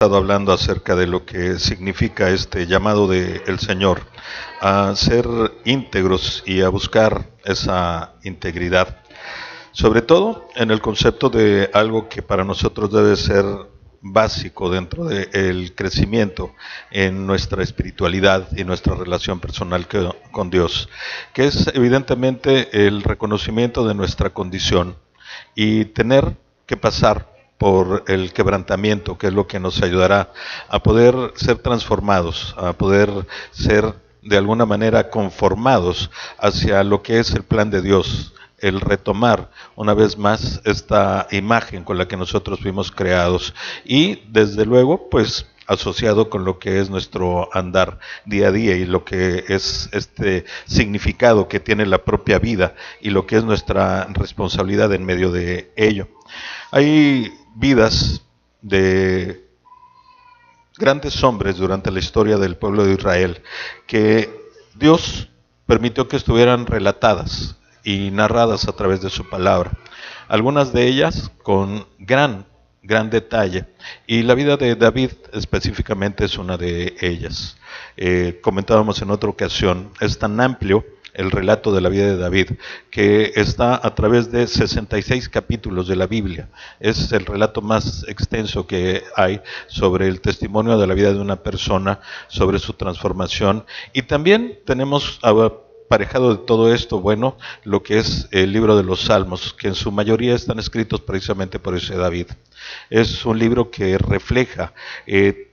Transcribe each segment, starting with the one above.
Estado hablando acerca de lo que significa este llamado del Señor a ser íntegros y a buscar esa integridad, sobre todo en el concepto de algo que para nosotros debe ser básico dentro del crecimiento en nuestra espiritualidad y nuestra relación personal con Dios, que es evidentemente el reconocimiento de nuestra condición y tener que pasar por el quebrantamiento, que es lo que nos ayudará a poder ser transformados, a poder ser de alguna manera conformados hacia lo que es el plan de Dios, el retomar una vez más esta imagen con la que nosotros fuimos creados y desde luego pues asociado con lo que es nuestro andar día a día y lo que es este significado que tiene la propia vida y lo que es nuestra responsabilidad en medio de ello. Hay vidas de grandes hombres durante la historia del pueblo de Israel que Dios permitió que estuvieran relatadas y narradas a través de su palabra. Algunas de ellas con gran detalle, y la vida de David específicamente es una de ellas. Comentábamos en otra ocasión, es tan amplio el relato de la vida de David, que está a través de 66 capítulos de la Biblia. Es el relato más extenso que hay sobre el testimonio de la vida de una persona, sobre su transformación. Y también tenemos aparejado de todo esto, bueno, lo que es el libro de los Salmos, que en su mayoría están escritos precisamente por ese David. Es un libro que refleja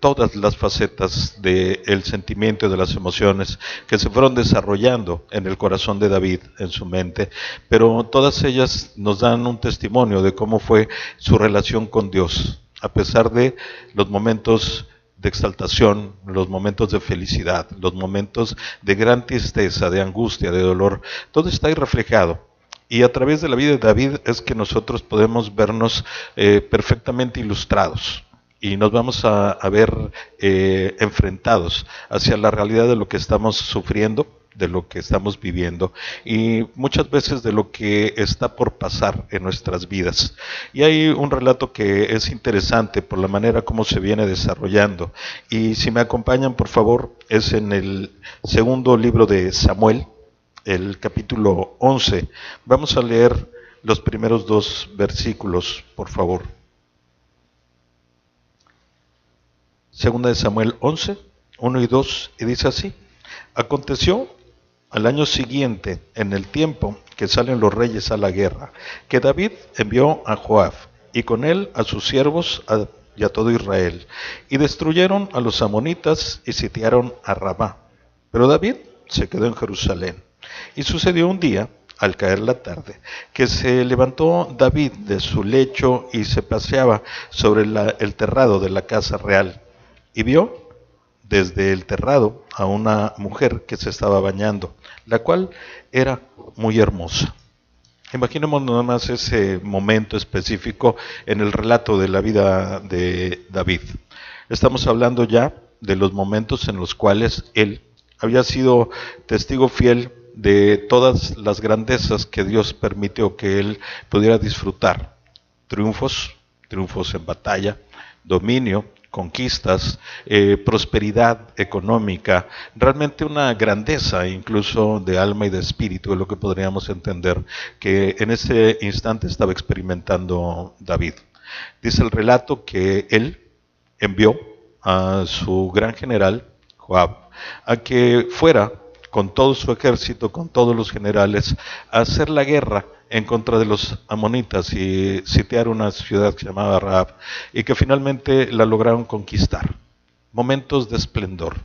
todas las facetas del sentimiento y de las emociones que se fueron desarrollando en el corazón de David, en su mente, pero todas ellas nos dan un testimonio de cómo fue su relación con Dios, a pesar de los momentos de exaltación, los momentos de felicidad, los momentos de gran tristeza, de angustia, de dolor, todo está ahí reflejado. Y a través de la vida de David es que nosotros podemos vernos perfectamente ilustrados y nos vamos a ver enfrentados hacia la realidad de lo que estamos sufriendo, de lo que estamos viviendo y muchas veces de lo que está por pasar en nuestras vidas. Y hay un relato que es interesante por la manera como se viene desarrollando. Y si me acompañan, por favor, es en el segundo libro de Samuel, el capítulo 11. Vamos a leer los primeros dos versículos, por favor. Segunda de Samuel 11, 1 y 2, y dice así: Aconteció al año siguiente, en el tiempo que salen los reyes a la guerra, que David envió a Joab, y con él a sus siervos y a todo Israel, y destruyeron a los amonitas y sitiaron a Rabá. Pero David se quedó en Jerusalén. Y sucedió un día, al caer la tarde, que se levantó David de su lecho y se paseaba sobre el terrado de la casa real, y vio desde el terrado a una mujer que se estaba bañando, la cual era muy hermosa. Imaginemos nada más ese momento específico en el relato de la vida de David. Estamos hablando ya de los momentos en los cuales él había sido testigo fiel de todas las grandezas que Dios permitió que él pudiera disfrutar. Triunfos en batalla, dominio, conquistas, prosperidad económica, realmente una grandeza incluso de alma y de espíritu, es lo que podríamos entender que en ese instante estaba experimentando David. Dice el relato que él envió a su gran general, Joab, a que fuera con todo su ejército, con todos los generales, a hacer la guerra en contra de los amonitas y sitiar una ciudad que se llamaba Rahab, y que finalmente la lograron conquistar. Momentos de esplendor,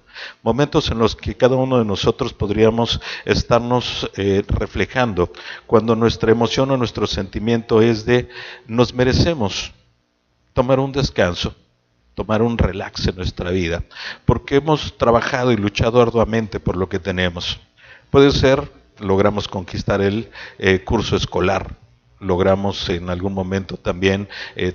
momentos en los que cada uno de nosotros podríamos estarnos reflejando, cuando nuestra emoción o nuestro sentimiento es de nos merecemos tomar un descanso, tomar un relax en nuestra vida, porque hemos trabajado y luchado arduamente por lo que tenemos. Puede ser, logramos conquistar el curso escolar, logramos en algún momento también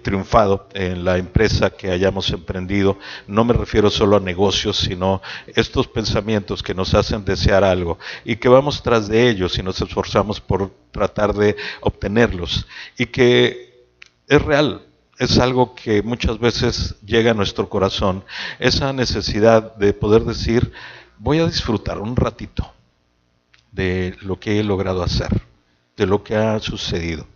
triunfado en la empresa que hayamos emprendido. No me refiero solo a negocios, sino estos pensamientos que nos hacen desear algo y que vamos tras de ellos y nos esforzamos por tratar de obtenerlos, y que es real. es algo que muchas veces llega a nuestro corazón, esa necesidad de poder decir, voy a disfrutar un ratito de lo que he logrado hacer, de lo que ha sucedido.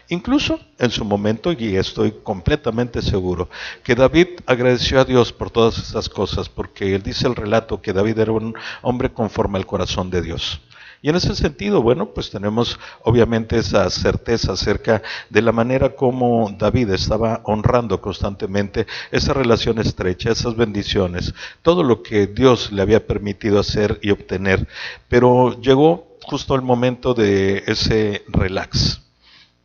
Incluso en su momento, y estoy completamente seguro, que David agradeció a Dios por todas estas cosas, porque él dice el relato que David era un hombre conforme al corazón de Dios. Y en ese sentido, bueno, pues tenemos obviamente esa certeza acerca de la manera como David estaba honrando constantemente esa relación estrecha, esas bendiciones, todo lo que Dios le había permitido hacer y obtener. Pero llegó justo el momento de ese relax.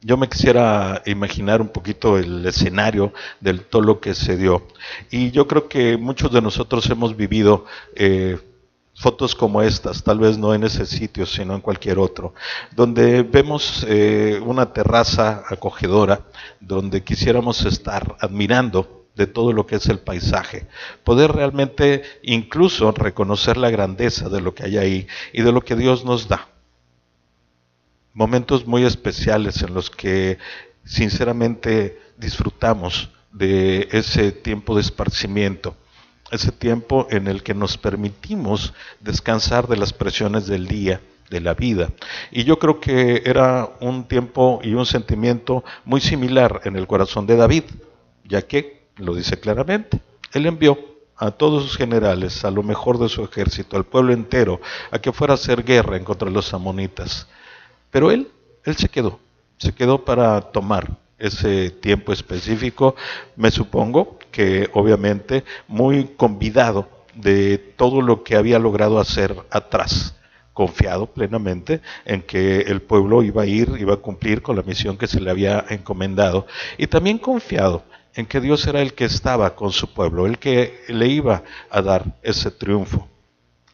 Yo me quisiera imaginar un poquito el escenario de todo lo que se dio. Y yo creo que muchos de nosotros hemos vivido fotos como estas, tal vez no en ese sitio, sino en cualquier otro, donde vemos una terraza acogedora, donde quisiéramos estar admirando de todo lo que es el paisaje, poder realmente incluso reconocer la grandeza de lo que hay ahí y de lo que Dios nos da. Momentos muy especiales en los que sinceramente disfrutamos de ese tiempo de esparcimiento, ese tiempo en el que nos permitimos descansar de las presiones del día, de la vida. Y yo creo que era un tiempo y un sentimiento muy similar en el corazón de David, ya que, lo dice claramente, él envió a todos sus generales, a lo mejor de su ejército, al pueblo entero, a que fuera a hacer guerra en contra de los amonitas. Pero él se quedó para tomar ese tiempo específico, me supongo que obviamente muy convidado de todo lo que había logrado hacer atrás, confiado plenamente en que el pueblo iba a cumplir con la misión que se le había encomendado, y también confiado en que Dios era el que estaba con su pueblo, el que le iba a dar ese triunfo.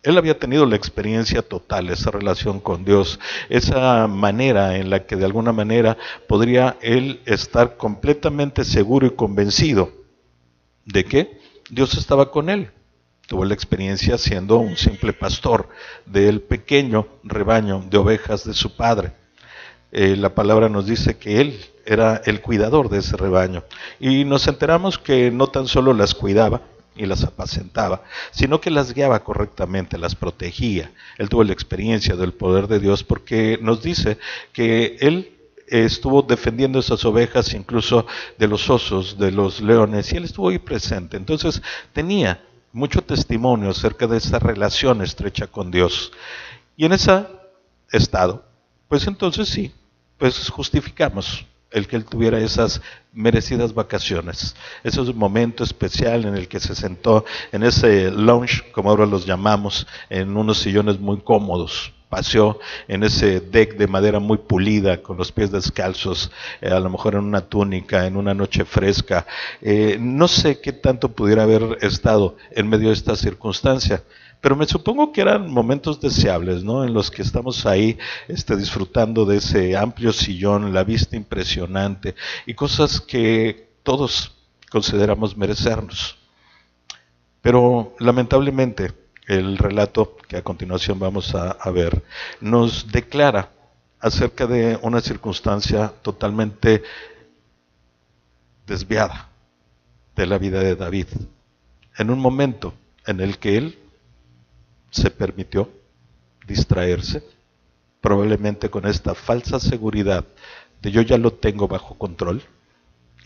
Él había tenido la experiencia total, esa relación con Dios, esa manera en la que de alguna manera podría él estar completamente seguro y convencido de que Dios estaba con él. Tuvo la experiencia siendo un simple pastor del pequeño rebaño de ovejas de su padre. La palabra nos dice que él era el cuidador de ese rebaño. Y nos enteramos que no tan solo las cuidaba y las apacentaba, sino que las guiaba correctamente, las protegía. Él tuvo la experiencia del poder de Dios porque nos dice que él estuvo defendiendo esas ovejas incluso de los osos, de los leones, y él estuvo ahí presente. Entonces tenía mucho testimonio acerca de esa relación estrecha con Dios. Y en ese estado, pues entonces sí, pues justificamos el que él tuviera esas merecidas vacaciones, ese momento especial en el que se sentó en ese lounge, como ahora los llamamos, en unos sillones muy cómodos, paseó en ese deck de madera muy pulida, con los pies descalzos, a lo mejor en una túnica, en una noche fresca. No sé qué tanto pudiera haber estado en medio de esta circunstancia, pero me supongo que eran momentos deseables, ¿no? En los que estamos ahí disfrutando de ese amplio sillón, la vista impresionante y cosas que todos consideramos merecernos. Pero lamentablemente el relato que a continuación vamos a ver nos declara acerca de una circunstancia totalmente desviada de la vida de David, en un momento en el que él se permitió distraerse, probablemente con esta falsa seguridad de yo ya lo tengo bajo control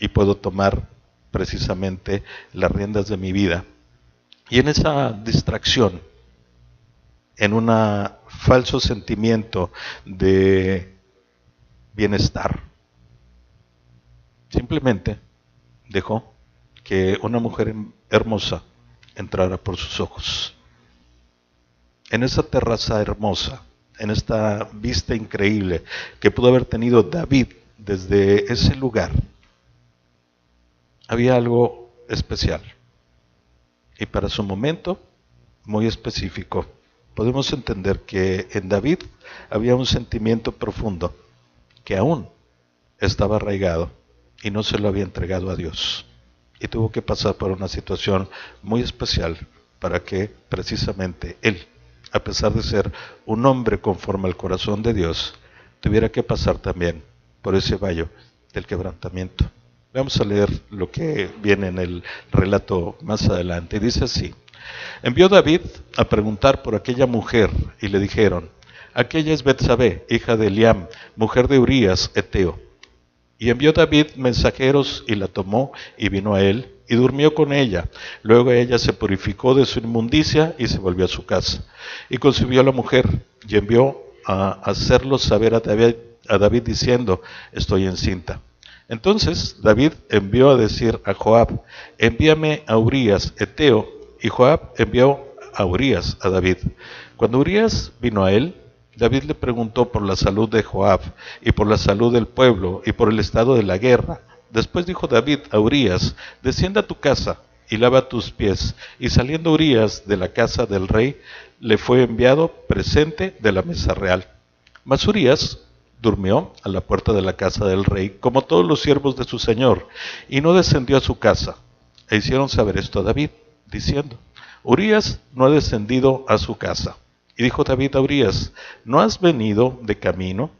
y puedo tomar precisamente las riendas de mi vida. Y en esa distracción, en un falso sentimiento de bienestar, simplemente dejó que una mujer hermosa entrara por sus ojos. En esa terraza hermosa, en esta vista increíble que pudo haber tenido David desde ese lugar, había algo especial. Y para su momento, muy específico, podemos entender que en David había un sentimiento profundo que aún estaba arraigado y no se lo había entregado a Dios. Y tuvo que pasar por una situación muy especial para que precisamente él, a pesar de ser un hombre conforme al corazón de Dios, tuviera que pasar también por ese valle del quebrantamiento. Vamos a leer lo que viene en el relato más adelante. Dice así: envió David a preguntar por aquella mujer y le dijeron: aquella es Betsabé, hija de Eliam, mujer de Urías, Eteo. Y envió David mensajeros y la tomó y vino a él y durmió con ella. Luego ella se purificó de su inmundicia y se volvió a su casa. Y concibió a la mujer y envió a hacerlo saber a David diciendo: estoy encinta. Entonces David envió a decir a Joab: envíame a Urías, Eteo. Y Joab envió a Urías a David. Cuando Urías vino a él, David le preguntó por la salud de Joab y por la salud del pueblo y por el estado de la guerra. Después dijo David a Urías: descienda a tu casa y lava tus pies. Y saliendo Urías de la casa del rey, le fue enviado presente de la mesa real. Mas Urías durmió a la puerta de la casa del rey, como todos los siervos de su señor, y no descendió a su casa. E hicieron saber esto a David, diciendo: Urías no ha descendido a su casa. Y dijo David a Urías: ¿no has venido de camino?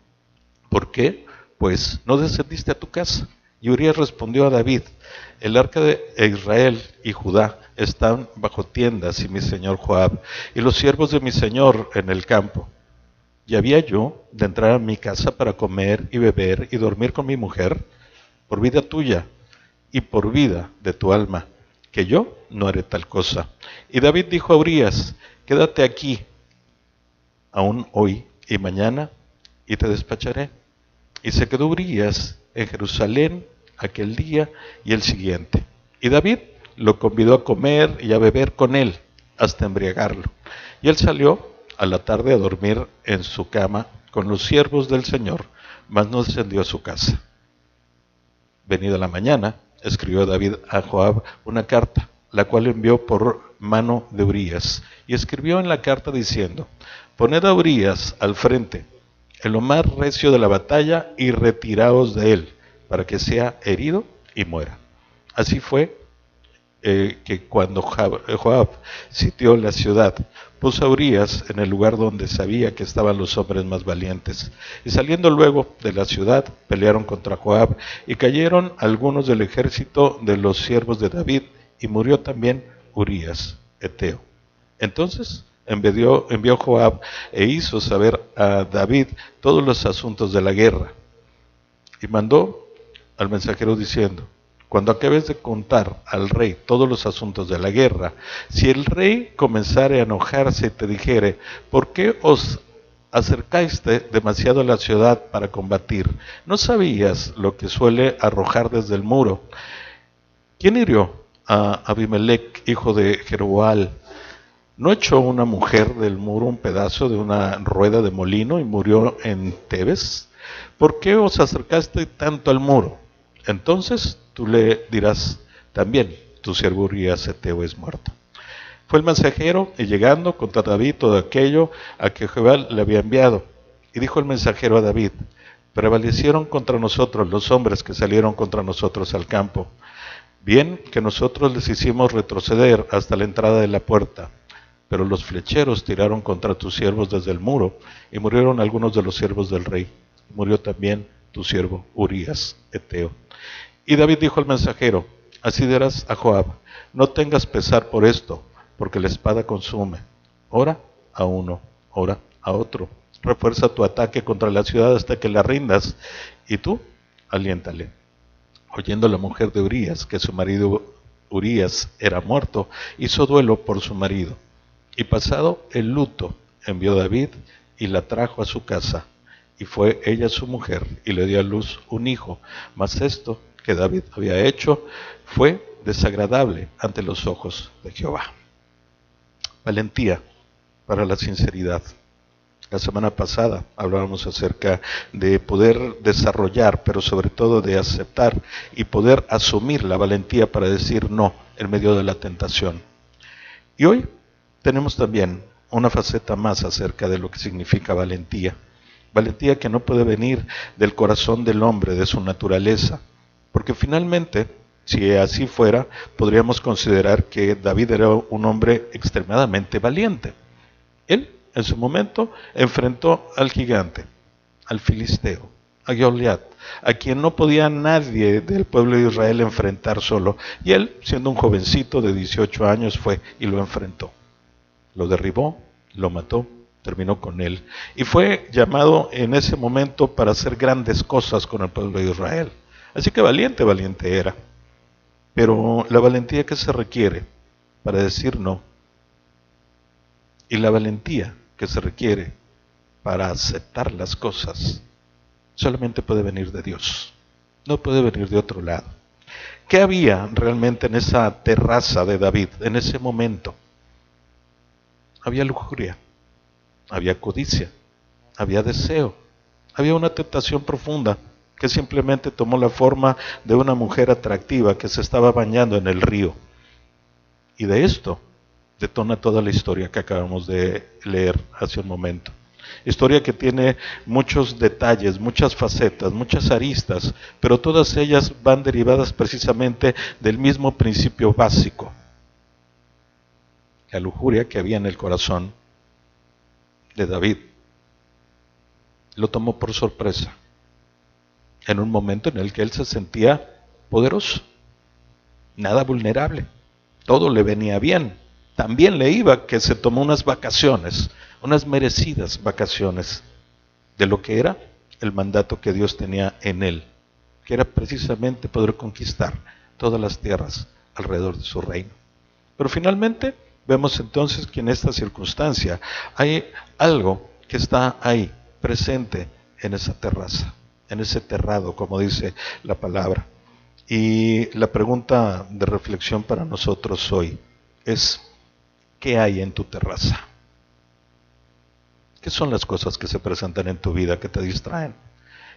¿Por qué? Pues no descendiste a tu casa. Y Urías respondió a David: el arca de Israel y Judá están bajo tiendas y mi señor Joab y los siervos de mi señor en el campo. ¿Y había yo de entrar a mi casa para comer y beber y dormir con mi mujer? Por vida tuya y por vida de tu alma, que yo no haré tal cosa. Y David dijo a Urías: quédate aquí aún hoy y mañana, y te despacharé. Y se quedó Urías en Jerusalén aquel día y el siguiente. Y David lo convidó a comer y a beber con él, hasta embriagarlo. Y él salió a la tarde a dormir en su cama con los siervos del Señor, mas no descendió a su casa. Venida la mañana, escribió David a Joab una carta, la cual envió por mano de Urías, y escribió en la carta diciendo: poned a Urías al frente, en lo más recio de la batalla, y retiraos de él, para que sea herido y muera. Así fue que cuando Joab sitió la ciudad, puso a Urías en el lugar donde sabía que estaban los hombres más valientes. Y saliendo luego de la ciudad, pelearon contra Joab, y cayeron algunos del ejército de los siervos de David, y murió también Urías, Eteo. Entonces envió Joab e hizo saber a David todos los asuntos de la guerra. Y mandó al mensajero diciendo: cuando acabes de contar al rey todos los asuntos de la guerra, si el rey comenzare a enojarse y te dijere: ¿por qué os acercáis demasiado a la ciudad para combatir? ¿No sabías lo que suele arrojar desde el muro? ¿Quién hirió a Abimelech, hijo de Jeroboam? ¿No echó una mujer del muro un pedazo de una rueda de molino y murió en Tebes? ¿Por qué os acercaste tanto al muro? Entonces tú le dirás también: tu siervo Urías Eteo es muerto. Fue el mensajero, y llegando contra David todo aquello a que Jehová le había enviado. Y dijo el mensajero a David: prevalecieron contra nosotros los hombres que salieron contra nosotros al campo. Bien que nosotros les hicimos retroceder hasta la entrada de la puerta. Pero los flecheros tiraron contra tus siervos desde el muro, y murieron algunos de los siervos del rey. Murió también tu siervo Urías Eteo. Y David dijo al mensajero: así dirás a Joab: no tengas pesar por esto, porque la espada consume. Ora a uno, ora a otro. Refuerza tu ataque contra la ciudad hasta que la rindas, y tú aliéntale. Oyendo la mujer de Urías que su marido Urías era muerto, hizo duelo por su marido. Y pasado el luto, envió David y la trajo a su casa. Y fue ella su mujer, y le dio a luz un hijo. Mas esto que David había hecho fue desagradable ante los ojos de Jehová. Valentía para la sinceridad. La semana pasada hablábamos acerca de poder desarrollar, pero sobre todo de aceptar y poder asumir la valentía para decir no en medio de la tentación. Y hoy tenemos también una faceta más acerca de lo que significa valentía. Valentía que no puede venir del corazón del hombre, de su naturaleza, porque finalmente, si así fuera, podríamos considerar que David era un hombre extremadamente valiente. Él, en su momento, enfrentó al gigante, al filisteo, a Goliat, a quien no podía nadie del pueblo de Israel enfrentar solo. Y él, siendo un jovencito de 18 años, fue y lo enfrentó. Lo derribó, lo mató, terminó con él. Y fue llamado en ese momento para hacer grandes cosas con el pueblo de Israel. Así que valiente, valiente era. Pero la valentía que se requiere para decir no, y la valentía que se requiere para aceptar las cosas, solamente puede venir de Dios, no puede venir de otro lado. ¿Qué había realmente en esa terraza de David en ese momento? Había lujuria, había codicia, había deseo, había una tentación profunda que simplemente tomó la forma de una mujer atractiva que se estaba bañando en el río. Y de esto detona toda la historia que acabamos de leer hace un momento. Historia que tiene muchos detalles, muchas facetas, muchas aristas, pero todas ellas van derivadas precisamente del mismo principio básico. La lujuria que había en el corazón de David lo tomó por sorpresa, en un momento en el que él se sentía poderoso, nada vulnerable, todo le venía bien. También le iba que se tomó unas vacaciones, unas merecidas vacaciones de lo que era el mandato que Dios tenía en él, que era precisamente poder conquistar todas las tierras alrededor de su reino. Pero finalmente vemos entonces que en esta circunstancia hay algo que está ahí, presente en esa terraza, en ese terrado, como dice la palabra. Y la pregunta de reflexión para nosotros hoy es: ¿qué hay en tu terraza? ¿Qué son las cosas que se presentan en tu vida que te distraen?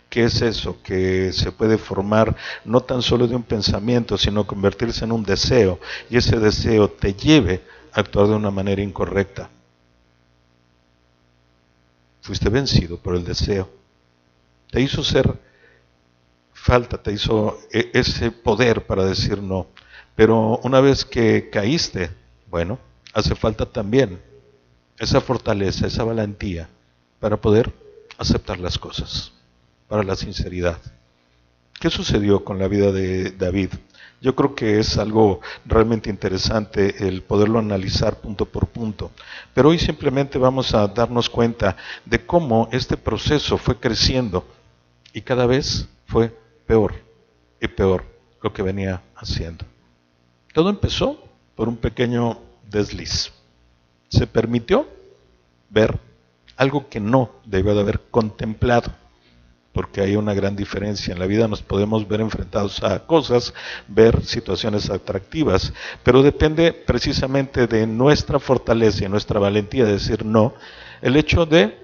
¿Qué es eso que se puede formar no tan solo de un pensamiento, sino convertirse en un deseo, y ese deseo te lleve a actuar de una manera incorrecta? Fuiste vencido por el deseo. Te hizo ser falta, te hizo ese poder para decir no. Pero una vez que caíste, bueno, hace falta también esa fortaleza, esa valentía para poder aceptar las cosas, para la sinceridad. ¿Qué sucedió con la vida de David? Yo creo que es algo realmente interesante el poderlo analizar punto por punto, pero hoy simplemente vamos a darnos cuenta de cómo este proceso fue creciendo y cada vez fue peor y peor lo que venía haciendo. Todo empezó por un pequeño desliz. Se permitió ver algo que no debió de haber contemplado, porque hay una gran diferencia. En la vida nos podemos ver enfrentados a cosas, ver situaciones atractivas, pero depende precisamente de nuestra fortaleza y nuestra valentía de decir no, el hecho de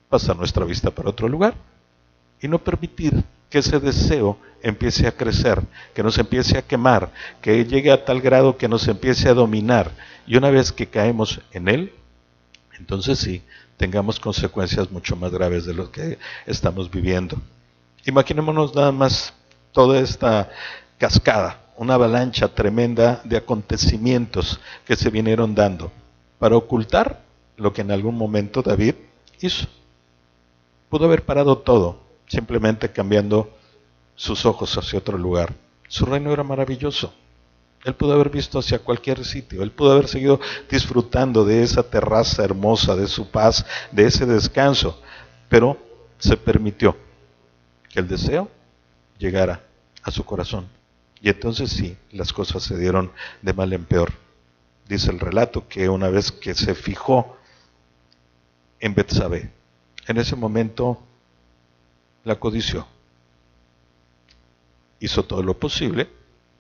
pasar nuestra vista para otro lugar y no permitir que ese deseo empiece a crecer, que nos empiece a quemar, que llegue a tal grado que nos empiece a dominar, y una vez que caemos en él, entonces sí, tengamos consecuencias mucho más graves de lo que estamos viviendo. Imaginémonos nada más toda esta cascada, una avalancha tremenda de acontecimientos que se vinieron dando para ocultar lo que en algún momento David hizo. Pudo haber parado todo, simplemente cambiando sus ojos hacia otro lugar. Su reino era maravilloso. Él pudo haber visto hacia cualquier sitio, él pudo haber seguido disfrutando de esa terraza hermosa, de su paz, de ese descanso, pero se permitió que el deseo llegara a su corazón. Y entonces sí, las cosas se dieron de mal en peor. Dice el relato que una vez que se fijó en Betsabé, en ese momento la codició. Hizo todo lo posible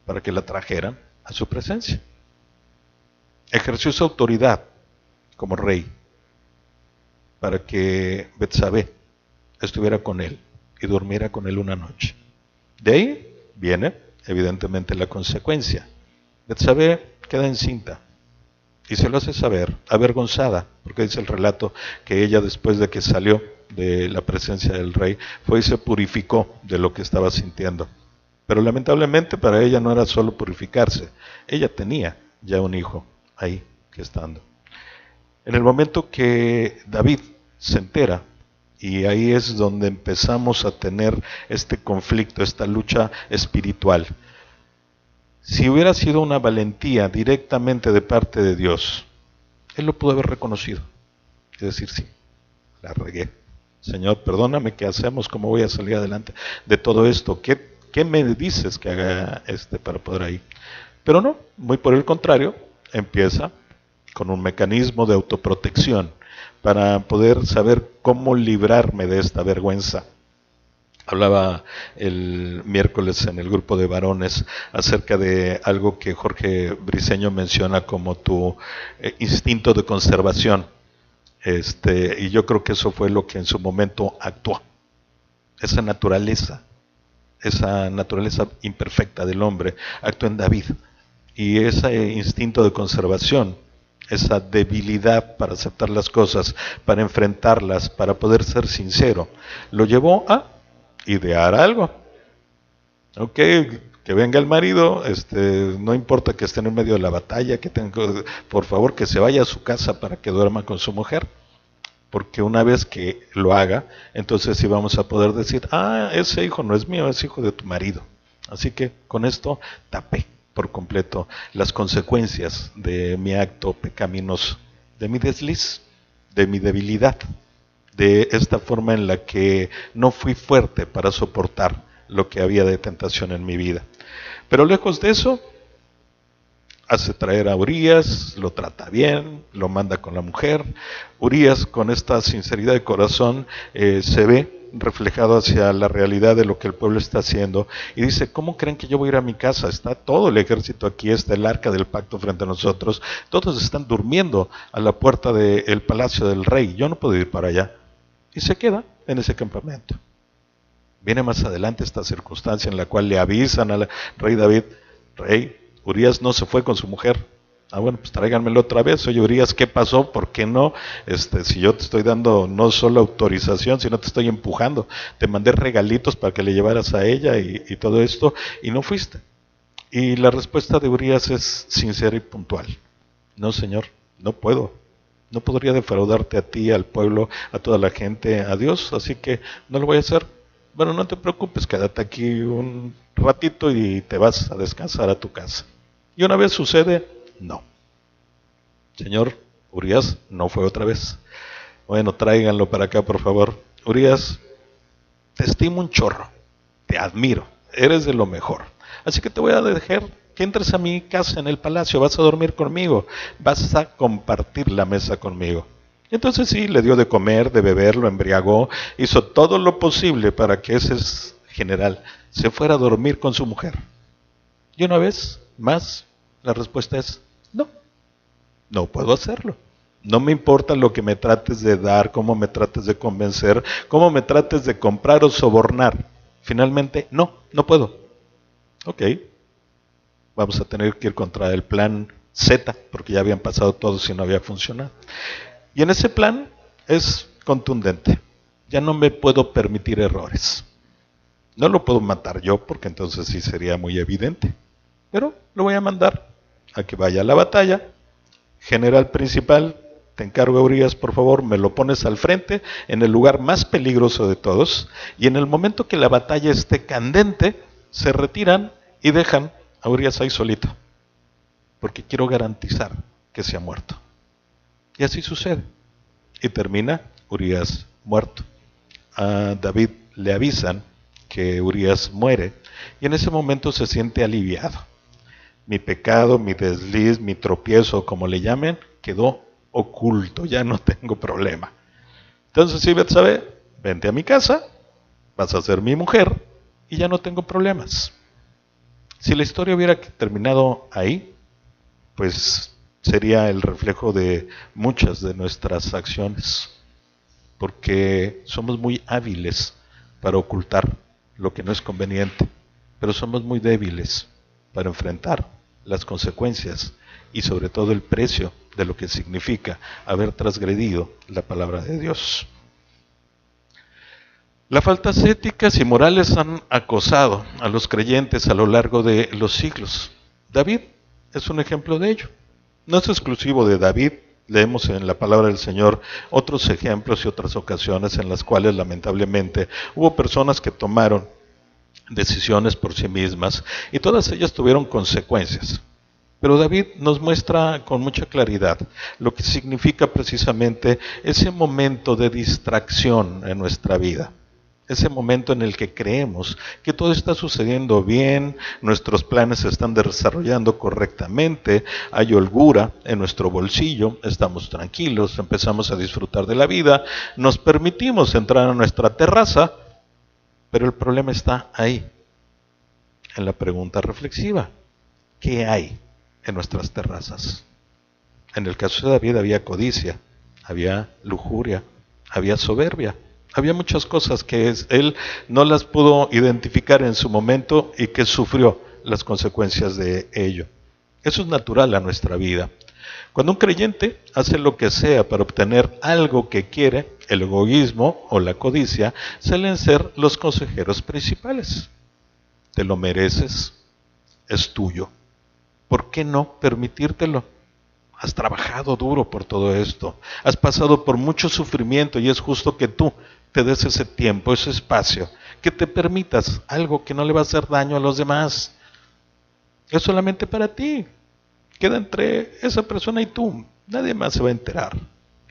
para que la trajeran a su presencia. Ejerció su autoridad como rey para que Betsabé estuviera con él y durmiera con él una noche. De ahí viene, evidentemente, la consecuencia. Betsabé queda encinta y se lo hace saber, avergonzada, porque dice el relato que ella, después de que salió de la presencia del rey, fue y se purificó de lo que estaba sintiendo. Pero lamentablemente para ella no era solo purificarse, ella tenía ya un hijo ahí que estando. En el momento que David se entera Y ahí es donde empezamos a tener este conflicto, esta lucha espiritual. Si hubiera sido una valentía directamente de parte de Dios, Él lo pudo haber reconocido. Es decir, sí, la regué. Señor, perdóname, ¿qué hacemos? ¿Cómo voy a salir adelante de todo esto? ¿Qué me dices que haga para poder ir? Pero no, muy por el contrario, empieza con un mecanismo de autoprotección para poder saber cómo librarme de esta vergüenza. Hablaba el miércoles en el grupo de varones acerca de algo que Jorge Briceño menciona como tu instinto de conservación. Y yo creo que eso fue lo que en su momento actuó. Esa naturaleza imperfecta del hombre actuó en David. Y ese instinto de conservación, esa debilidad para aceptar las cosas, para enfrentarlas, para poder ser sincero, lo llevó a idear algo. Ok, que venga el marido, no importa que esté en medio de la batalla, por favor que se vaya a su casa para que duerma con su mujer, porque una vez que lo haga, entonces sí vamos a poder decir, ese hijo no es mío, es hijo de tu marido. Así que con esto tapé por completo las consecuencias de mi acto pecaminoso, de mi desliz, de mi debilidad, de esta forma en la que no fui fuerte para soportar lo que había de tentación en mi vida. Pero lejos de eso, hace traer a Urías, lo trata bien, lo manda con la mujer. Urías, con esta sinceridad de corazón, se ve reflejado hacia la realidad de lo que el pueblo está haciendo, y dice, ¿cómo creen que yo voy a ir a mi casa? Está todo el ejército aquí, está el arca del pacto frente a nosotros, todos están durmiendo a la puerta del palacio del rey, yo no puedo ir para allá. Y se queda en ese campamento. Viene más adelante esta circunstancia en la cual le avisan al rey David, rey, Urías no se fue con su mujer. Bueno, pues tráiganmelo otra vez. Oye, Urías, ¿qué pasó? ¿Por qué no? Si yo te estoy dando no solo autorización, sino te estoy empujando. Te mandé regalitos para que le llevaras a ella y todo esto, y no fuiste. Y la respuesta de Urías es sincera y puntual. No, señor, no puedo. No podría defraudarte a ti, al pueblo, a toda la gente, a Dios, así que no lo voy a hacer. Bueno, no te preocupes, quédate aquí un ratito y te vas a descansar a tu casa. Y una vez sucede, no. Señor, Urías no fue otra vez. Bueno, tráiganlo para acá, por favor. Urías, te estimo un chorro, te admiro, eres de lo mejor. Así que te voy a dejar que entres a mi casa en el palacio, vas a dormir conmigo, vas a compartir la mesa conmigo. Entonces sí, le dio de comer, de beber, lo embriagó, hizo todo lo posible para que ese general se fuera a dormir con su mujer. Y una vez más, la respuesta es no, no puedo hacerlo. No me importa lo que me trates de dar, cómo me trates de convencer, cómo me trates de comprar o sobornar. Finalmente, no puedo. Ok, vamos a tener que ir contra el plan Z, porque ya habían pasado todos y no había funcionado. Y en ese plan es contundente. Ya no me puedo permitir errores. No lo puedo matar yo, porque entonces sí sería muy evidente. Pero lo voy a mandar a que vaya a la batalla. General principal, te encargo, Urías, por favor, me lo pones al frente, en el lugar más peligroso de todos, y en el momento que la batalla esté candente, se retiran y dejan a Urías ahí solito, porque quiero garantizar que se ha muerto. Y así sucede. Y termina Urías muerto. A David le avisan que Urías muere, y en ese momento se siente aliviado. Mi pecado, mi desliz, mi tropiezo, como le llamen, quedó oculto, ya no tengo problema. Entonces, sí, Betsabé, vente a mi casa, vas a ser mi mujer, y ya no tengo problemas. Si la historia hubiera terminado ahí, pues sería el reflejo de muchas de nuestras acciones, porque somos muy hábiles para ocultar lo que no es conveniente, pero somos muy débiles para enfrentar las consecuencias y sobre todo el precio de lo que significa haber transgredido la palabra de Dios. Las faltas éticas y morales han acosado a los creyentes a lo largo de los siglos. David es un ejemplo de ello. No es exclusivo de David, Leemos en la palabra del Señor otros ejemplos y otras ocasiones en las cuales lamentablemente hubo personas que tomaron decisiones por sí mismas y todas ellas tuvieron consecuencias. Pero David nos muestra con mucha claridad lo que significa precisamente ese momento de distracción en nuestra vida. Ese momento en el que creemos que todo está sucediendo bien, nuestros planes se están desarrollando correctamente, hay holgura en nuestro bolsillo, estamos tranquilos, empezamos a disfrutar de la vida, nos permitimos entrar a nuestra terraza, pero el problema está ahí, en la pregunta reflexiva. ¿Qué hay en nuestras terrazas? En el caso de David había codicia, había lujuria, había soberbia. Había muchas cosas que él no las pudo identificar en su momento y que sufrió las consecuencias de ello. Eso es natural a nuestra vida. Cuando un creyente hace lo que sea para obtener algo que quiere, el egoísmo o la codicia suelen ser los consejeros principales. Te lo mereces, es tuyo. ¿Por qué no permitírtelo? Has trabajado duro por todo esto, has pasado por mucho sufrimiento y es justo que tú te des ese tiempo, ese espacio, que te permitas algo que no le va a hacer daño a los demás. Es solamente para ti. Queda entre esa persona y tú. Nadie más se va a enterar.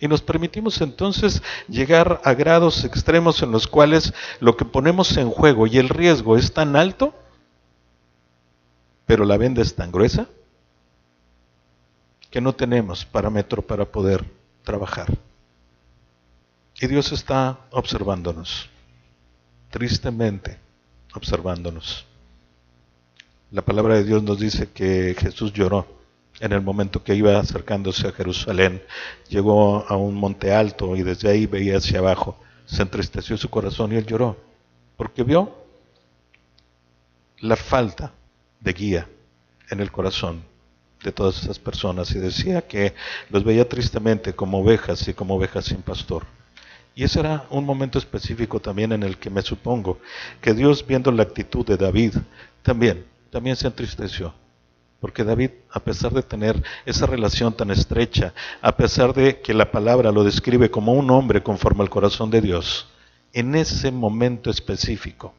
Y nos permitimos entonces llegar a grados extremos en los cuales lo que ponemos en juego y el riesgo es tan alto, pero la venda es tan gruesa, que no tenemos parámetro para poder trabajar. Y Dios está observándonos, tristemente observándonos. La palabra de Dios nos dice que Jesús lloró en el momento que iba acercándose a Jerusalén. Llegó a un monte alto y desde ahí veía hacia abajo. Se entristeció su corazón y él lloró, porque vio la falta de guía en el corazón de todas esas personas y decía que los veía tristemente como ovejas y como ovejas sin pastor. Y ese era un momento específico también en el que me supongo que Dios, viendo la actitud de David, también se entristeció. Porque David, a pesar de tener esa relación tan estrecha, a pesar de que la palabra lo describe como un hombre conforme al corazón de Dios, en ese momento específico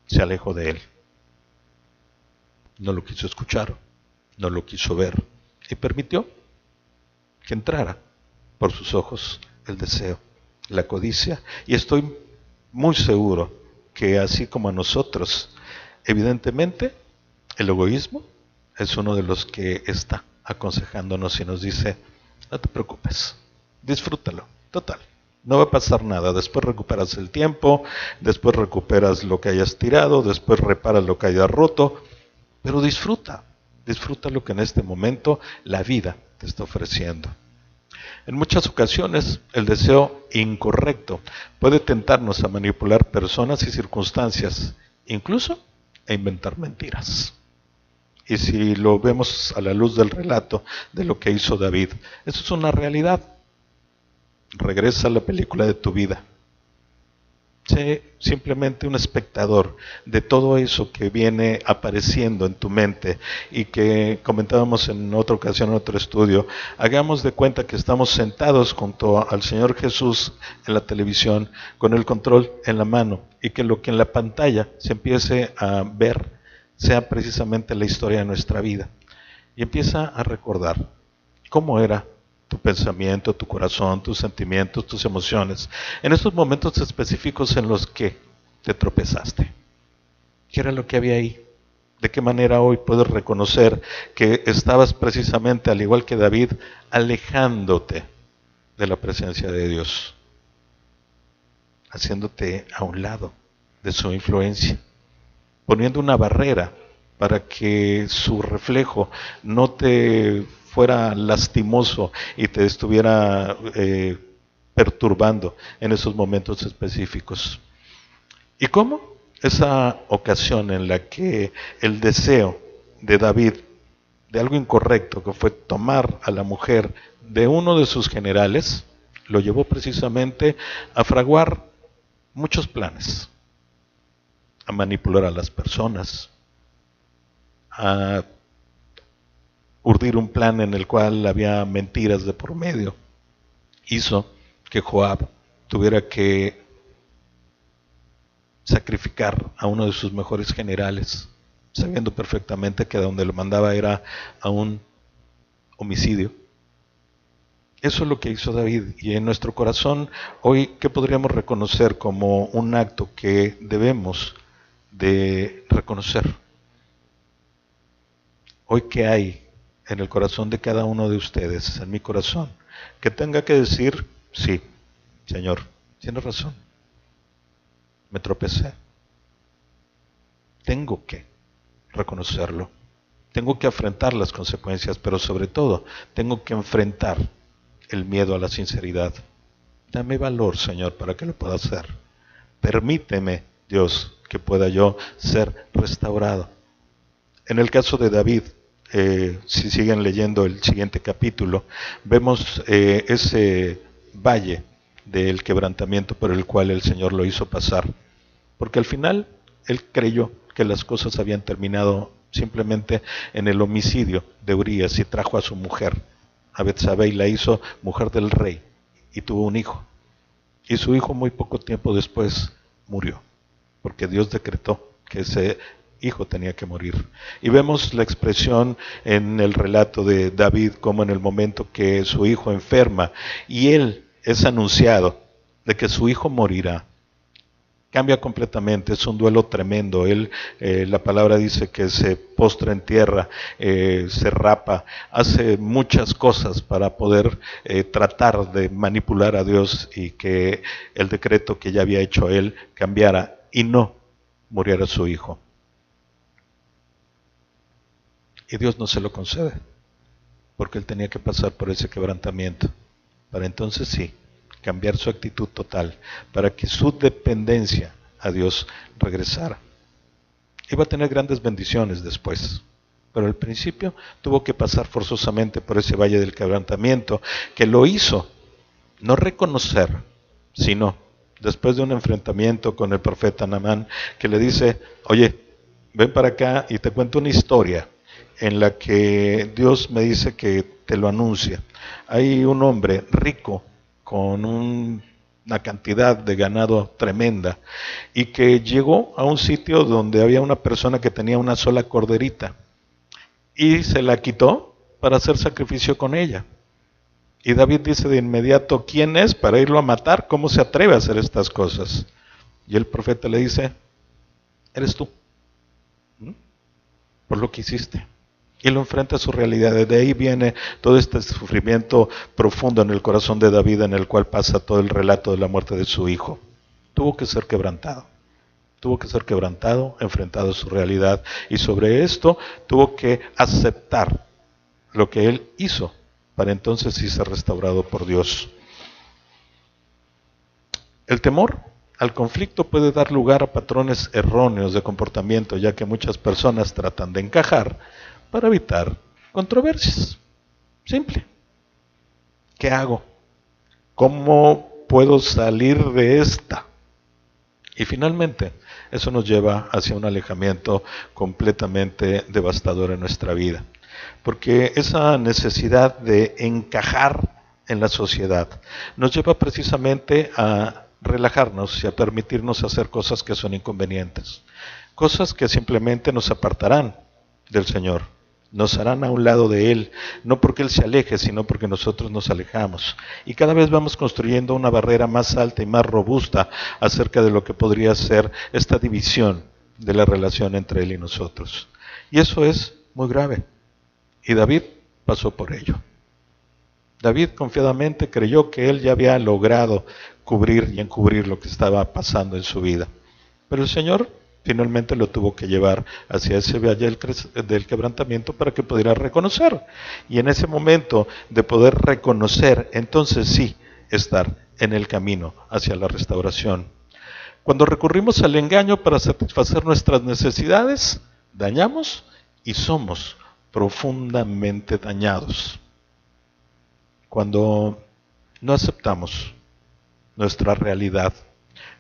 se alejó de él. No lo quiso escuchar, no lo quiso ver y permitió que entrara por sus ojos el deseo, la codicia. Y estoy muy seguro que así como a nosotros, evidentemente, el egoísmo es uno de los que está aconsejándonos y nos dice, no te preocupes, disfrútalo, total, no va a pasar nada, después recuperas el tiempo, después recuperas lo que hayas tirado, después reparas lo que hayas roto, pero disfruta lo que en este momento la vida te está ofreciendo. En muchas ocasiones, el deseo incorrecto puede tentarnos a manipular personas y circunstancias, incluso a inventar mentiras. Y si lo vemos a la luz del relato de lo que hizo David, eso es una realidad. Regresa a la película de tu vida. Sé simplemente un espectador de todo eso que viene apareciendo en tu mente y que comentábamos en otra ocasión, en otro estudio. Hagamos de cuenta que estamos sentados junto al Señor Jesús en la televisión con el control en la mano y que lo que en la pantalla se empiece a ver sea precisamente la historia de nuestra vida. Y empieza a recordar cómo era tu pensamiento, tu corazón, tus sentimientos, tus emociones, en estos momentos específicos en los que te tropezaste. ¿Qué era lo que había ahí? ¿De qué manera hoy puedes reconocer que estabas precisamente, al igual que David, alejándote de la presencia de Dios, haciéndote a un lado de su influencia, poniendo una barrera para que su reflejo no te fuera lastimoso y te estuviera perturbando en esos momentos específicos? ¿Y cómo? Esa ocasión en la que el deseo de David de algo incorrecto, que fue tomar a la mujer de uno de sus generales, lo llevó precisamente a fraguar muchos planes, a manipular a las personas, a urdir un plan en el cual había mentiras de por medio, hizo que Joab tuviera que sacrificar a uno de sus mejores generales, sabiendo perfectamente que donde lo mandaba era a un homicidio. Eso es lo que hizo David, y en nuestro corazón hoy, ¿qué podríamos reconocer como un acto que debemos de reconocer? Hoy, ¿qué hay en el corazón de cada uno de ustedes, en mi corazón, que tenga que decir, sí, Señor, tienes razón, me tropecé, tengo que reconocerlo, tengo que afrontar las consecuencias, pero sobre todo, tengo que enfrentar el miedo a la sinceridad? Dame valor, Señor, para que lo pueda hacer. Permíteme, Dios, que pueda yo ser restaurado. En el caso de David, si siguen leyendo el siguiente capítulo, vemos ese valle del quebrantamiento por el cual el Señor lo hizo pasar. Porque al final él creyó que las cosas habían terminado simplemente en el homicidio de Urías, y trajo a su mujer, a Betsabé, y la hizo mujer del rey, y tuvo un hijo. Y su hijo muy poco tiempo después murió, porque Dios decretó que ese hijo tenía que morir. Y vemos la expresión en el relato de David, como en el momento que su hijo enferma y él es anunciado de que su hijo morirá, cambia completamente, es un duelo tremendo. Él, la palabra dice que se postra en tierra, se rapa, hace muchas cosas para poder tratar de manipular a Dios y que el decreto que ya había hecho él cambiara y no muriera su hijo. Y Dios no se lo concede, porque él tenía que pasar por ese quebrantamiento, para entonces sí, cambiar su actitud total, para que su dependencia a Dios regresara. Iba a tener grandes bendiciones después, pero al principio tuvo que pasar forzosamente por ese valle del quebrantamiento, que lo hizo no reconocer, sino después de un enfrentamiento con el profeta Naamán, que le dice, oye, ven para acá y te cuento una historia en la que Dios me dice que te lo anuncia. Hay un hombre rico con una cantidad de ganado tremenda, y que llegó a un sitio donde había una persona que tenía una sola corderita y se la quitó para hacer sacrificio con ella. Y David dice de inmediato, ¿quién es para irlo a matar? ¿Cómo se atreve a hacer estas cosas? Y el profeta le dice, eres tú, por lo que hiciste. Y lo enfrenta a su realidad. De ahí viene todo este sufrimiento profundo en el corazón de David, en el cual pasa todo el relato de la muerte de su hijo. Tuvo que ser quebrantado. Tuvo que ser quebrantado, enfrentado a su realidad. Y sobre esto tuvo que aceptar lo que él hizo, para entonces sí ser restaurado por Dios. El temor al conflicto puede dar lugar a patrones erróneos de comportamiento, ya que muchas personas tratan de encajar para evitar controversias. Simple. ¿Qué hago? ¿Cómo puedo salir de esta? Y finalmente, eso nos lleva hacia un alejamiento completamente devastador en nuestra vida. Porque esa necesidad de encajar en la sociedad nos lleva precisamente a relajarnos y a permitirnos hacer cosas que son inconvenientes. Cosas que simplemente nos apartarán del Señor, nos harán a un lado de Él, no porque Él se aleje, sino porque nosotros nos alejamos. Y cada vez vamos construyendo una barrera más alta y más robusta acerca de lo que podría ser esta división de la relación entre Él y nosotros. Y eso es muy grave. Y David pasó por ello. David confiadamente creyó que él ya había logrado cubrir y encubrir lo que estaba pasando en su vida. Pero el Señor finalmente lo tuvo que llevar hacia ese valle del quebrantamiento para que pudiera reconocer. Y en ese momento de poder reconocer, entonces sí, estar en el camino hacia la restauración. Cuando recurrimos al engaño para satisfacer nuestras necesidades, dañamos y somos profundamente dañados. Cuando no aceptamos nuestra realidad,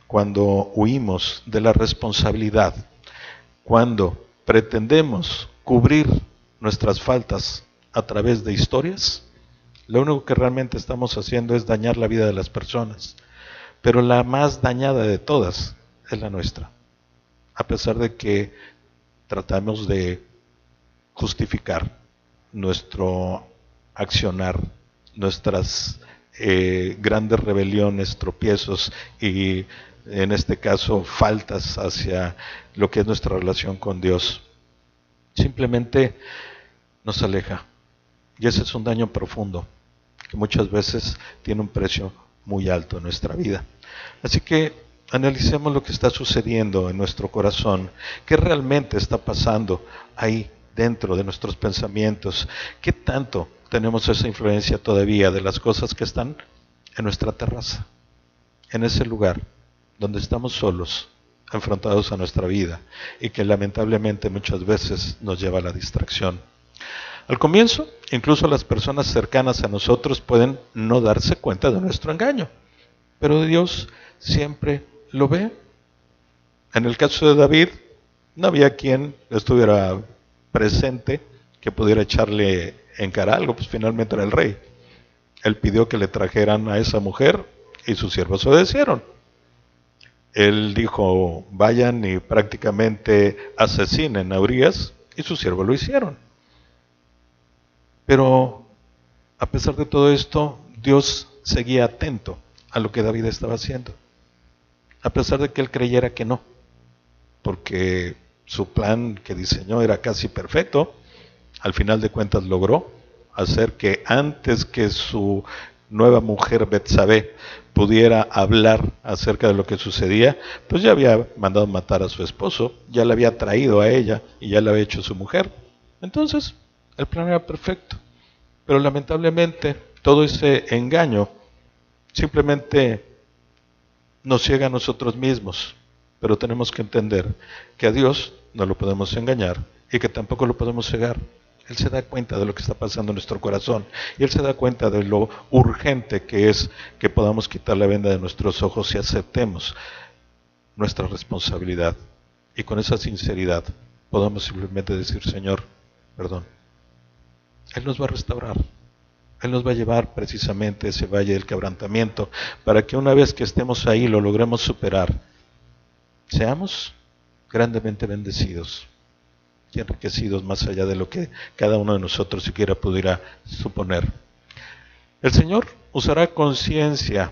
cuando huimos de la responsabilidad, cuando pretendemos cubrir nuestras faltas a través de historias, lo único que realmente estamos haciendo es dañar la vida de las personas. Pero la más dañada de todas es la nuestra. A pesar de que tratamos de justificar nuestro accionar, nuestras grandes rebeliones, tropiezos y en este caso faltas hacia lo que es nuestra relación con Dios, simplemente nos aleja. Y ese es un daño profundo que muchas veces tiene un precio muy alto en nuestra vida. Así que analicemos lo que está sucediendo en nuestro corazón, qué realmente está pasando ahí dentro de nuestros pensamientos, qué tanto tenemos esa influencia todavía de las cosas que están en nuestra terraza, en ese lugar donde estamos solos, enfrentados a nuestra vida y que lamentablemente muchas veces nos lleva a la distracción. Al comienzo, incluso las personas cercanas a nosotros pueden no darse cuenta de nuestro engaño, pero Dios siempre lo ve. En el caso de David, no había quien estuviera presente que pudiera echarle en cara algo, pues finalmente era el rey. Él pidió que le trajeran a esa mujer y sus siervos obedecieron. Él dijo, vayan y prácticamente asesinen a Urías, y sus siervos lo hicieron. Pero a pesar de todo esto, Dios seguía atento a lo que David estaba haciendo, a pesar de que él creyera que no, porque su plan que diseñó era casi perfecto. Al final de cuentas logró hacer que antes que su nueva mujer Betsabé pudiera hablar acerca de lo que sucedía, pues ya había mandado matar a su esposo, ya la había traído a ella y ya la había hecho su mujer. Entonces, el plan era perfecto. Pero lamentablemente todo ese engaño simplemente nos ciega a nosotros mismos. Pero tenemos que entender que a Dios no lo podemos engañar y que tampoco lo podemos cegar. Él se da cuenta de lo que está pasando en nuestro corazón y Él se da cuenta de lo urgente que es que podamos quitar la venda de nuestros ojos y aceptemos nuestra responsabilidad. Y con esa sinceridad podamos simplemente decir, Señor, perdón. Él nos va a restaurar. Él nos va a llevar precisamente a ese valle del quebrantamiento para que una vez que estemos ahí lo logremos superar. Seamos grandemente bendecidos y enriquecidos más allá de lo que cada uno de nosotros siquiera pudiera suponer. El Señor usará conciencia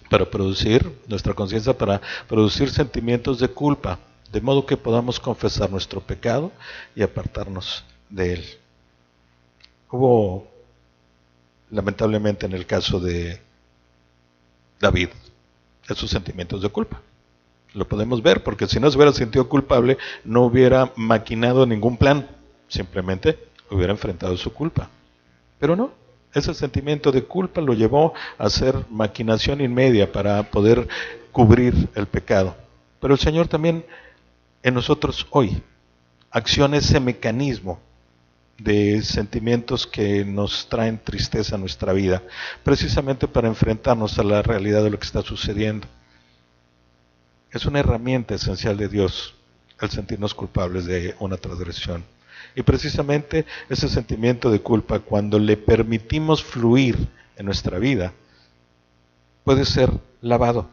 para producir, nuestra conciencia para producir sentimientos de culpa, de modo que podamos confesar nuestro pecado y apartarnos de él. Hubo, lamentablemente en el caso de David, esos sentimientos de culpa. Lo podemos ver, porque si no se hubiera sentido culpable, no hubiera maquinado ningún plan, simplemente hubiera enfrentado su culpa. Pero no, ese sentimiento de culpa lo llevó a hacer maquinación inmedia para poder cubrir el pecado. Pero el Señor también en nosotros hoy acciona ese mecanismo de sentimientos que nos traen tristeza a nuestra vida, precisamente para enfrentarnos a la realidad de lo que está sucediendo. Es una herramienta esencial de Dios el sentirnos culpables de una transgresión. Y precisamente ese sentimiento de culpa, cuando le permitimos fluir en nuestra vida, puede ser lavado.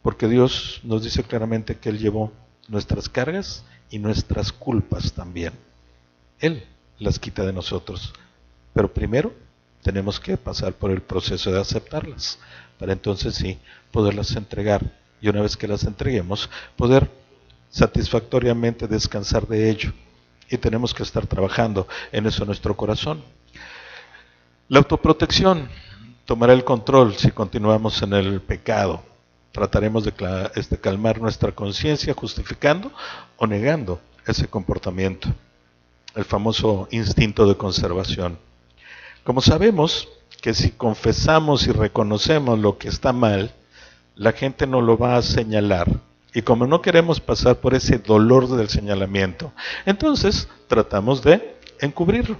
Porque Dios nos dice claramente que Él llevó nuestras cargas y nuestras culpas también. Él las quita de nosotros. Pero primero tenemos que pasar por el proceso de aceptarlas, para entonces sí poderlas entregar. Y una vez que las entreguemos, poder satisfactoriamente descansar de ello. Y tenemos que estar trabajando en eso en nuestro corazón. La autoprotección tomará el control si continuamos en el pecado. Trataremos de calmar nuestra conciencia justificando o negando ese comportamiento. El famoso instinto de conservación. Como sabemos que si confesamos y reconocemos lo que está mal, la gente nos lo va a señalar. Y como no queremos pasar por ese dolor del señalamiento, entonces tratamos de encubrirlo.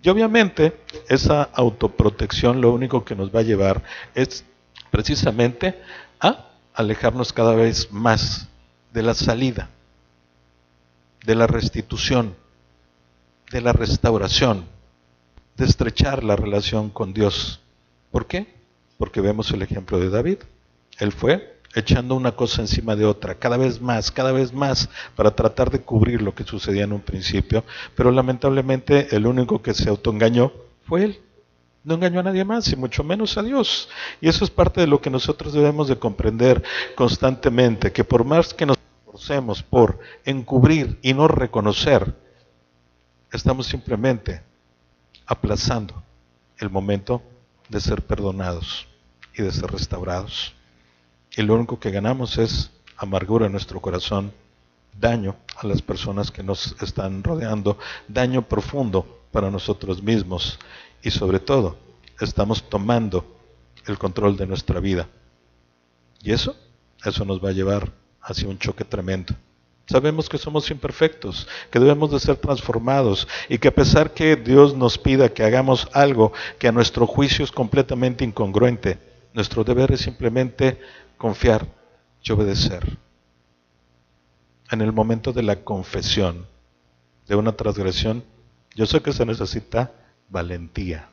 Y obviamente esa autoprotección lo único que nos va a llevar es precisamente a alejarnos cada vez más de la salida, de la restitución, de la restauración, de estrechar la relación con Dios. ¿Por qué? Porque vemos el ejemplo de David. Él fue echando una cosa encima de otra, cada vez más, para tratar de cubrir lo que sucedía en un principio, pero lamentablemente el único que se autoengañó fue él. No engañó a nadie más y mucho menos a Dios. Y eso es parte de lo que nosotros debemos de comprender constantemente, que por más que nos esforcemos por encubrir y no reconocer, estamos simplemente aplazando el momento de ser perdonados y de ser restaurados. Y lo único que ganamos es amargura en nuestro corazón, daño a las personas que nos están rodeando, daño profundo para nosotros mismos y sobre todo estamos tomando el control de nuestra vida. Y eso nos va a llevar hacia un choque tremendo. Sabemos que somos imperfectos, que debemos de ser transformados y que a pesar que Dios nos pida que hagamos algo que a nuestro juicio es completamente incongruente, nuestro deber es simplemente confiar y obedecer. En el momento de la confesión de una transgresión, yo sé que se necesita valentía.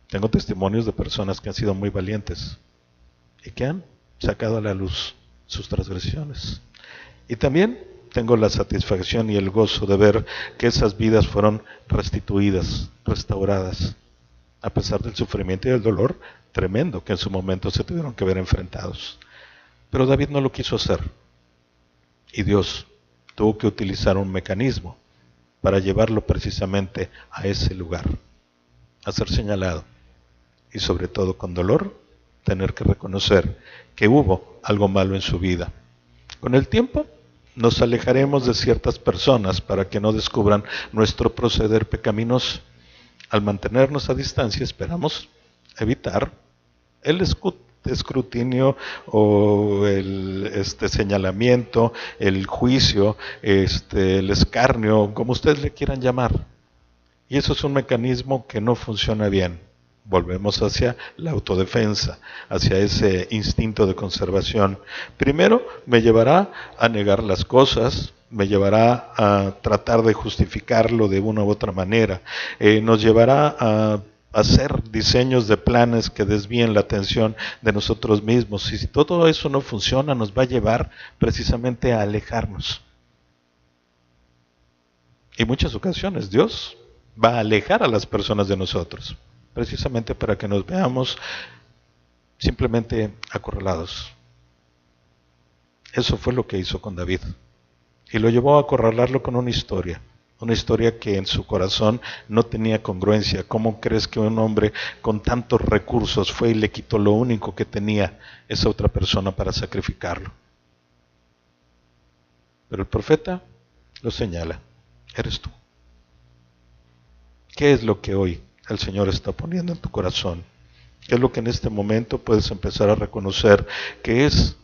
Tengo testimonios de personas que han sido muy valientes y que han sacado a la luz sus transgresiones. Y también tengo la satisfacción y el gozo de ver que esas vidas fueron restituidas, restauradas, a pesar del sufrimiento y del dolor tremendo que en su momento se tuvieron que ver enfrentados. Pero David no lo quiso hacer. Y Dios tuvo que utilizar un mecanismo para llevarlo precisamente a ese lugar, a ser señalado. Y sobre todo con dolor, tener que reconocer que hubo algo malo en su vida. Con el tiempo, nos alejaremos de ciertas personas para que no descubran nuestro proceder pecaminoso. Al mantenernos a distancia, esperamos evitar el escrutinio o el señalamiento, el juicio, el escarnio, como ustedes le quieran llamar. Y eso es un mecanismo que no funciona bien. Volvemos hacia la autodefensa, hacia ese instinto de conservación. Primero me llevará a negar las cosas, me llevará a tratar de justificarlo de una u otra manera, nos llevará a hacer diseños de planes que desvíen la atención de nosotros mismos. Y si todo eso no funciona, nos va a llevar precisamente a alejarnos. Y muchas ocasiones Dios va a alejar a las personas de nosotros, precisamente para que nos veamos simplemente acorralados. Eso fue lo que hizo con David. Y lo llevó a acorralarlo con una historia que en su corazón no tenía congruencia. ¿Cómo crees que un hombre con tantos recursos fue y le quitó lo único que tenía esa otra persona para sacrificarlo? Pero el profeta lo señala: eres tú. ¿Qué es lo que hoy el Señor está poniendo en tu corazón? ¿Qué es lo que en este momento puedes empezar a reconocer que es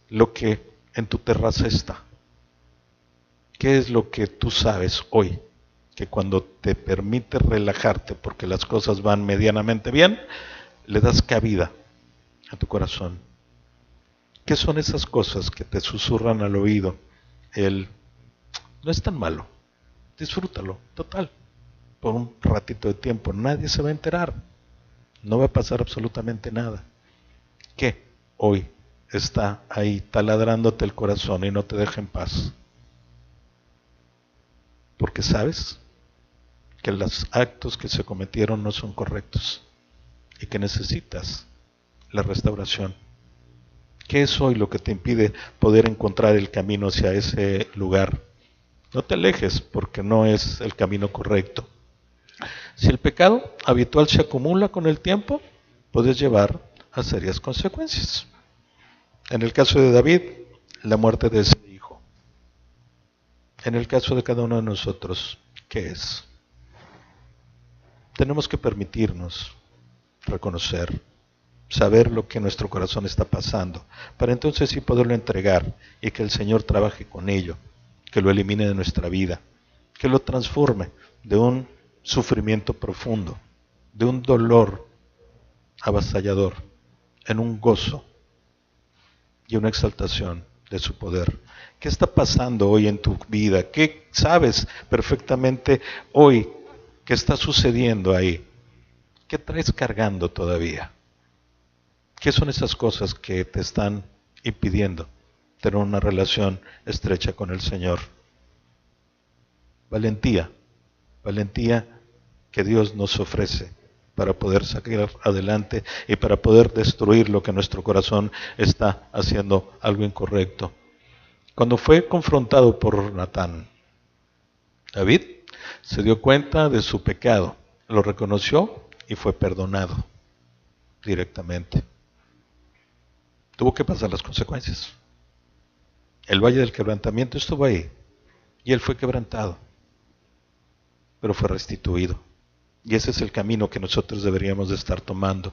lo que en tu terraza está? ¿Qué es lo que tú sabes hoy? Que cuando te permite relajarte porque las cosas van medianamente bien, le das cabida a tu corazón. ¿Qué son esas cosas que te susurran al oído? No es tan malo, disfrútalo, total, por un ratito de tiempo, nadie se va a enterar, no va a pasar absolutamente nada. ¿Qué hoy está ahí taladrándote el corazón y no te deja en paz? Porque sabes que los actos que se cometieron no son correctos y que necesitas la restauración. ¿Qué es hoy lo que te impide poder encontrar el camino hacia ese lugar? No te alejes porque no es el camino correcto. Si el pecado habitual se acumula con el tiempo, puedes llevar a serias consecuencias. En el caso de David, la muerte de ese hijo. En el caso de cada uno de nosotros, ¿qué es? Tenemos que permitirnos reconocer, saber lo que nuestro corazón está pasando, para entonces sí poderlo entregar y que el Señor trabaje con ello, que lo elimine de nuestra vida, que lo transforme de un sufrimiento profundo, de un dolor avasallador, en un gozo y una exaltación de su poder. ¿Qué está pasando hoy en tu vida? ¿Qué sabes perfectamente hoy que está sucediendo ahí? ¿Qué traes cargando todavía? ¿Qué son esas cosas que te están impidiendo tener una relación estrecha con el Señor? Valentía, valentía que Dios nos ofrece para poder sacar adelante y para poder destruir lo que nuestro corazón está haciendo algo incorrecto. Cuando fue confrontado por Natán, David se dio cuenta de su pecado, lo reconoció y fue perdonado directamente. Tuvo que pasar las consecuencias. El valle del quebrantamiento estuvo ahí y él fue quebrantado, pero fue restituido. Y ese es el camino que nosotros deberíamos de estar tomando.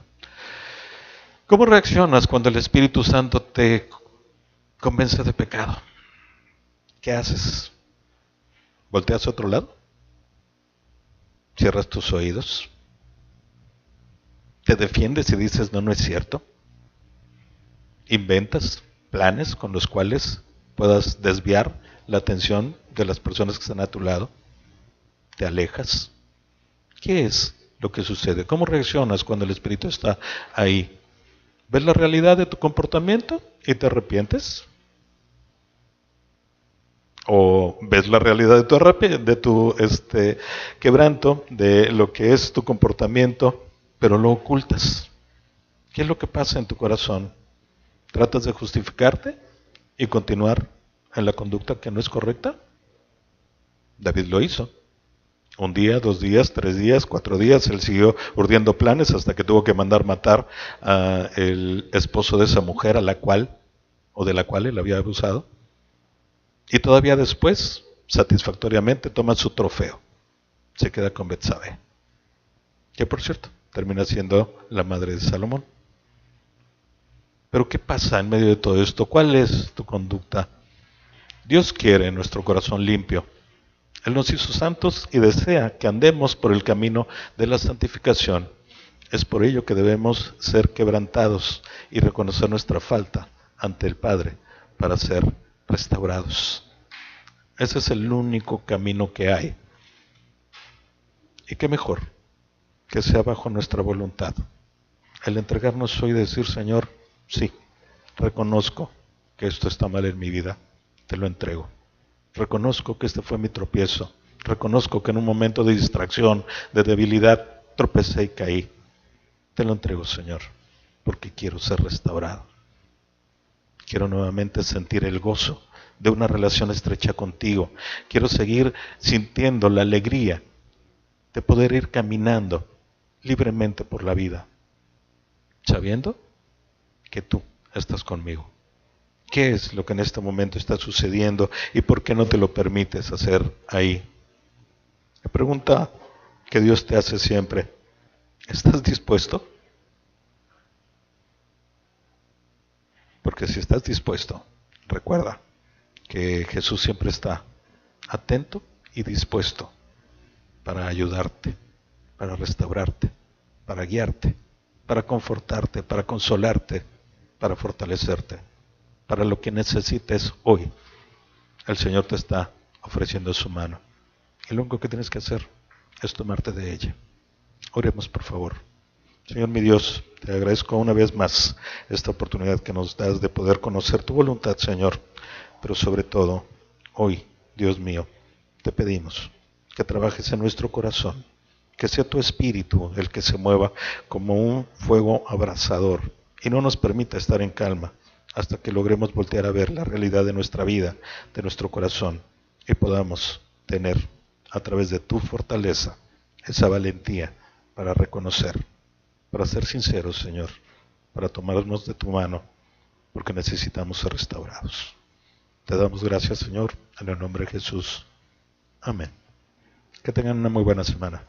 ¿Cómo reaccionas cuando el Espíritu Santo te convence de pecado? ¿Qué haces? ¿Volteas a otro lado? ¿Cierras tus oídos? ¿Te defiendes y dices no, no es cierto? ¿Inventas planes con los cuales puedas desviar la atención de las personas que están a tu lado? ¿Te alejas? ¿Qué es lo que sucede? ¿Cómo reaccionas cuando el Espíritu está ahí? ¿Ves la realidad de tu comportamiento y te arrepientes? ¿O ves la realidad de tu quebranto, de lo que es tu comportamiento, pero lo ocultas? ¿Qué es lo que pasa en tu corazón? ¿Tratas de justificarte y continuar en la conducta que no es correcta? David lo hizo. Un día, 2 días, 3 días, 4 días, él siguió urdiendo planes hasta que tuvo que mandar matar al esposo de esa mujer a la cual, o de la cual él había abusado. Y todavía después, satisfactoriamente, toma su trofeo. Se queda con Betsabé, que por cierto, termina siendo la madre de Salomón. Pero ¿qué pasa en medio de todo esto? ¿Cuál es tu conducta? Dios quiere nuestro corazón limpio. Él nos hizo santos y desea que andemos por el camino de la santificación. Es por ello que debemos ser quebrantados y reconocer nuestra falta ante el Padre para ser restaurados. Ese es el único camino que hay. ¿Y qué mejor que sea bajo nuestra voluntad? El entregarnos hoy y decir, Señor, sí, reconozco que esto está mal en mi vida, te lo entrego. Reconozco que este fue mi tropiezo. Reconozco que en un momento de distracción, de debilidad, tropecé y caí. Te lo entrego, Señor, porque quiero ser restaurado. Quiero nuevamente sentir el gozo de una relación estrecha contigo. Quiero seguir sintiendo la alegría de poder ir caminando libremente por la vida, sabiendo que tú estás conmigo. ¿Qué es lo que en este momento está sucediendo y por qué no te lo permites hacer ahí? La pregunta que Dios te hace siempre, ¿estás dispuesto? Porque si estás dispuesto, recuerda que Jesús siempre está atento y dispuesto para ayudarte, para restaurarte, para guiarte, para confortarte, para consolarte, para fortalecerte. Para lo que necesites hoy, el Señor te está ofreciendo su mano. Y lo único que tienes que hacer es tomarte de ella. Oremos, por favor. Señor mi Dios, te agradezco una vez más esta oportunidad que nos das de poder conocer tu voluntad, Señor. Pero sobre todo, hoy, Dios mío, te pedimos que trabajes en nuestro corazón, que sea tu espíritu el que se mueva como un fuego abrasador y no nos permita estar en calma hasta que logremos voltear a ver la realidad de nuestra vida, de nuestro corazón, y podamos tener, a través de tu fortaleza, esa valentía para reconocer, para ser sinceros, Señor, para tomarnos de tu mano, porque necesitamos ser restaurados. Te damos gracias, Señor, en el nombre de Jesús. Amén. Que tengan una muy buena semana.